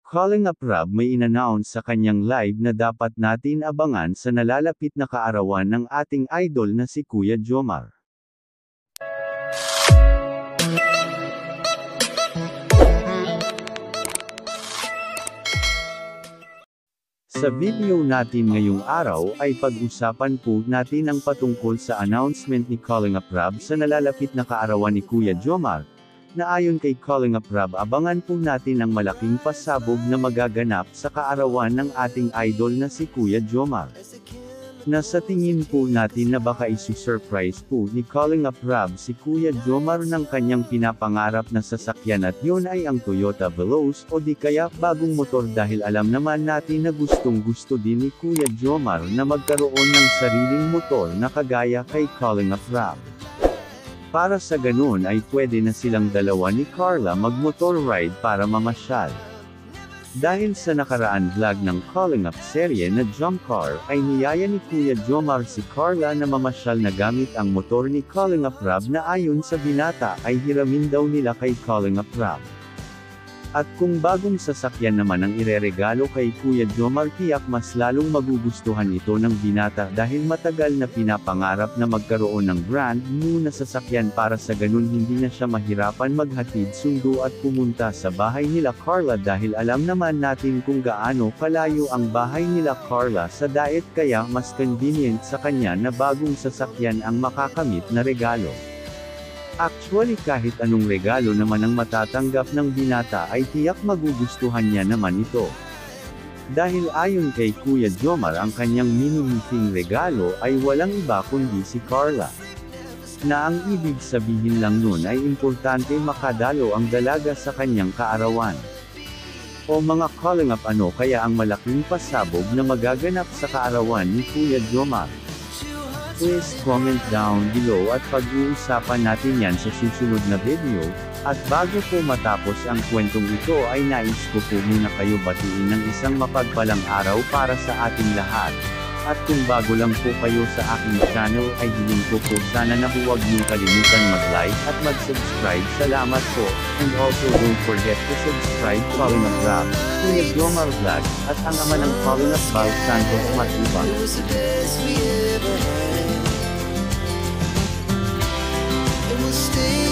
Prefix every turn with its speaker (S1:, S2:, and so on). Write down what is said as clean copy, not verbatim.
S1: Calling Up Rob may inannounce sa kanyang live na dapat natin abangan sa nalalapit na kaarawan ng ating idol na si Kuya Jomar. Sa video natin ngayong araw ay pag-usapan po natin ang patungkol sa announcement ni Calling Up Rob sa nalalapit na kaarawan ni Kuya Jomar, na ayon kay Calling Up Rob abangan po natin ang malaking pasabog na magaganap sa kaarawan ng ating idol na si Kuya Jomar. Na sa tingin po natin na baka isu-surprise po ni Calling Up Rob si Kuya Jomar ng kanyang pinapangarap na sasakyan at yun ay ang Toyota Veloz o di kaya bagong motor dahil alam naman natin na gustong gusto din ni Kuya Jomar na magkaroon ng sariling motor na kagaya kay Calling Up Rob. Para sa ganun ay pwede na silang dalawa ni Carla mag-motor ride para mamasyal. Dahil sa nakaraan vlog ng Calling Up serye na Jump Car, ay niyaya ni Kuya Jomar si Carla na mamasyal na gamit ang motor ni Calling Up Rob na ayon sa binata ay hiramin daw nila kay Calling Up Rob. At kung bagong sasakyan naman ang ireregalo kay Kuya Jomar tiyak mas lalong magugustuhan ito ng binata dahil matagal na pinapangarap na magkaroon ng brand new na sasakyan para sa ganun hindi na siya mahirapan maghatid sundo at pumunta sa bahay nila Carla dahil alam naman natin kung gaano kalayo ang bahay nila Carla sa Daet kaya mas convenient sa kanya na bagong sasakyan ang makakamit na regalo. Actually kahit anong regalo naman ang matatanggap ng binata ay tiyak magugustuhan niya naman ito. Dahil ayon kay Kuya Jomar ang kanyang mini-meeting regalo ay walang iba kundi si Carla. Na ang ibig sabihin lang nun ay importante makadalo ang dalaga sa kanyang kaarawan. O mga Calling Up ano kaya ang malaking pasabog na magaganap sa kaarawan ni Kuya Jomar? Please comment down below at pag-uusapan natin yan sa susunod na video, at bago po matapos ang kwentong ito ay nais ko po muna kayo batiin ng isang mapagpalang araw para sa ating lahat. At kung bago lang po kayo sa aking channel ay hiling ko po sana na huwag niyong kalimutan mag-like at mag-subscribe. Salamat po, and also don't forget to subscribe Calling Up Rob, Kuya Jomar Vlog, at ang ama ng Calling Up Val Santos Matubang.
S2: Stay